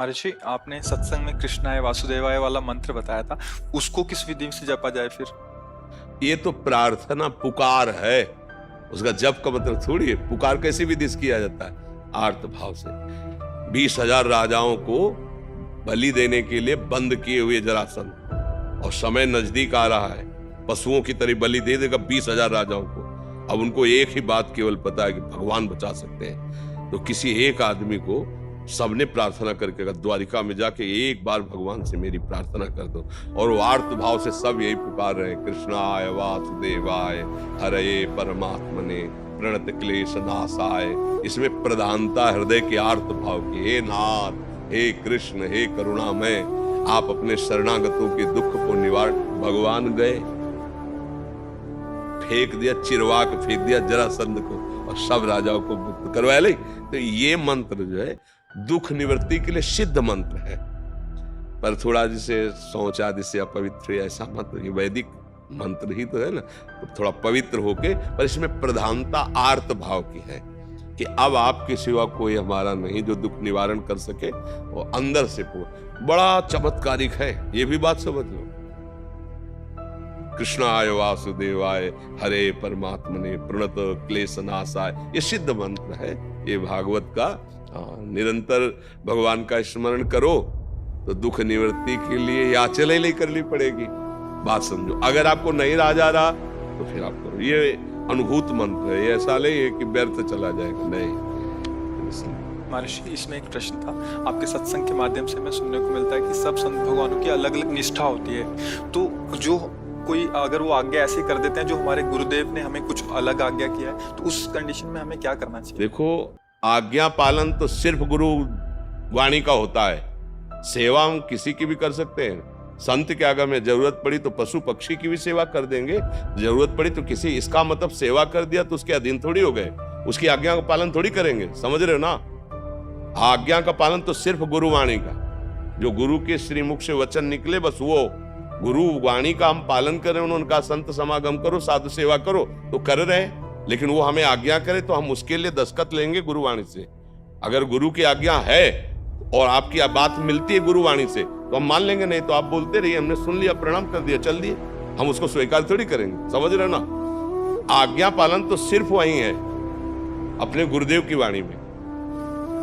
महर्षि, आपने सत्संग में कृष्णाय वासुदेवाय वाला मंत्र बताया था, उसको किस विधि से जपा जाए फिर? ये तो प्रार्थना पुकार है, उसका जप का मतलब थोड़ी है। पुकार कैसे विधि से किया जाता है? आर्त भाव से। 20,000 राजाओं को बलि देने के लिए बंद किए हुए जरासंध, और समय नजदीक आ रहा है, पशुओं की तरह बलि दे देगा 20,000 राजाओं को। अब उनको एक ही बात केवल पता है कि भगवान बचा सकते हैं। तो किसी एक आदमी को सबने प्रार्थना करके कहा, द्वारिका में जाके एक बार भगवान से मेरी प्रार्थना कर दो। और वो आर्त भाव से सब यही पुकार रहे हैं, कृष्णाय वासुदेवाय हरये परमात्मने प्रणत क्लेश नाशाय। इसमें प्रधानता हृदय के आर्त भाव की। हे नाथ, हे कृष्ण, हे करुणामय, आप अपने शरणागतों के दुख को निवार। भगवान गए, फेंक दिया, चिरवाक फेंक दिया जरासंध को, और सब राजाओं को मुक्त करवाया। ले तो ये मंत्र जो है दुख निवृत्ति के लिए सिद्ध मंत्र है, पर थोड़ा जिसे शौच आदि से अपवित्र, ऐसा मंत्र, ये वैदिक मंत्र ही तो है ना, तो थोड़ा पवित्र होके, पर इसमें प्रधानता आर्त भाव की है कि अब आपके सिवा कोई हमारा नहीं जो दुख निवारण कर सके। वो अंदर से बड़ा चमत्कारिक है, ये भी बात समझ लो। कृष्णाय वासुदेवाय हरे परमात्मने प्रणत क्लेश नाशाय, ये सिद्ध मंत्र है। ये भागवत का निरंतर भगवान का स्मरण करो तो दुख निवृत्ति के लिए याचना ही करनी पड़ेगी। बात समझो। अगर आपको नहीं रहा जा रहा तो फिर आप करो। ये अनुभूत मंत्र है, ये ऐसा नहीं है कि व्यर्थ चला जाएगा, नहीं। महर्षि, इसमें एक प्रश्न था, आपके सत्संग के माध्यम से मैं सुनने को मिलता है कि सब संत भगवानों की अलग अलग निष्ठा होती है। तो जो कोई अगर वो आज्ञा ऐसे कर देते हैं जो हमारे गुरुदेव ने हमें कुछ अलग आज्ञा किया है, तो उस कंडीशन में हमें क्या करना चाहिए? देखो, आज्ञा पालन तो सिर्फ गुरु वाणी का होता है। सेवा हम किसी की भी कर सकते हैं। संत के आगे में जरूरत पड़ी तो पशु पक्षी की भी सेवा कर देंगे, जरूरत पड़ी तो किसी, इसका मतलब सेवा कर दिया तो उसके अधीन थोड़ी हो गए, उसकी आज्ञा का पालन थोड़ी करेंगे। समझ रहे हो ना? आज्ञा का पालन तो सिर्फ गुरु वाणी का, जो गुरु के श्रीमुख से वचन निकले, बस वो गुरु वाणी का हम पालन करें। उन्होंने कहा संत समागम करो, साधु सेवा करो, तो कर रहे हैं, लेकिन वो हमें आज्ञा करे तो हम उसके लिए दस्तखत लेंगे गुरुवाणी से। अगर गुरु की आज्ञा है और आपकी बात मिलती है गुरुवाणी से तो हम मान लेंगे, नहीं तो आप बोलते रहिए, हमने सुन लिया, प्रणाम कर दिया, चल दिए, हम उसको स्वीकार थोड़ी करेंगे। समझ रहे ना? आज्ञा पालन तो सिर्फ वही है अपने गुरुदेव की वाणी में।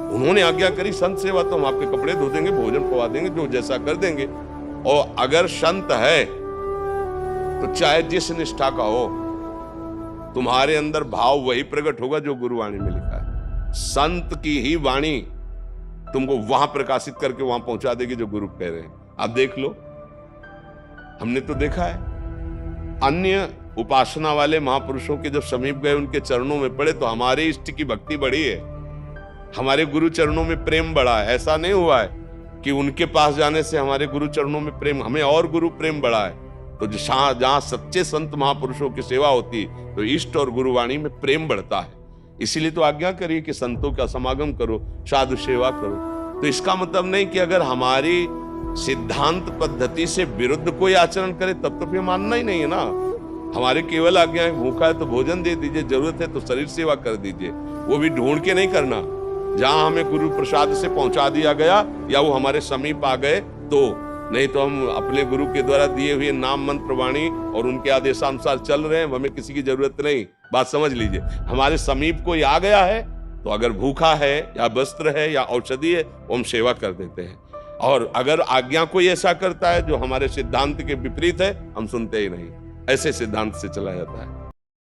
उन्होंने आज्ञा करी संत सेवा, तो हम आपके कपड़े धो देंगे, भोजन पवा देंगे, जो जैसा कर देंगे। और अगर संत है तो चाहे जिस निष्ठा का हो, तुम्हारे अंदर भाव वही प्रकट होगा जो गुरुवाणी में लिखा है। संत की ही वाणी तुमको वहां प्रकाशित करके वहां पहुंचा देगी जो गुरु कह रहे हैं। आप देख लो, हमने तो देखा है, अन्य उपासना वाले महापुरुषों के जब समीप गए, उनके चरणों में पड़े, तो हमारे इष्ट की भक्ति बढ़ी है, हमारे गुरु चरणों में प्रेम बढ़ा है। ऐसा नहीं हुआ है कि उनके पास जाने से हमारे गुरु चरणों में प्रेम, हमें और गुरु प्रेम बढ़ा है। तो जहां सच्चे संत महापुरुषों की सेवा होती तो इष्ट और गुरुवाणी में प्रेम बढ़ता है। इसीलिए तो आज्ञा करिए कि संतों का समागम करो, साधु सेवा करो। तो इसका मतलब नहीं कि अगर हमारी सिद्धांत पद्धति से विरुद्ध कोई आचरण करे तब तो फिर मानना ही नहीं है ना। हमारे केवल आज्ञा है, भूखा है तो भोजन दे दीजिए, जरूरत है तो शरीर सेवा कर दीजिए, वो भी ढूंढ के नहीं करना। जहां हमें गुरु प्रसाद से पहुंचा दिया गया या वो हमारे समीप आ गए तो, नहीं तो हम अपने गुरु के द्वारा दिए हुए नाम मंत्र वाणी और उनके आदेशानुसार चल रहे हैं, हमें किसी की जरूरत नहीं। बात समझ लीजिए, हमारे समीप कोई आ गया है तो अगर भूखा है या वस्त्र है या औषधि है, वो हम सेवा कर देते हैं। और अगर आज्ञा कोई ऐसा करता है जो हमारे सिद्धांत के विपरीत है, हम सुनते ही नहीं। ऐसे सिद्धांत से चला जाता है।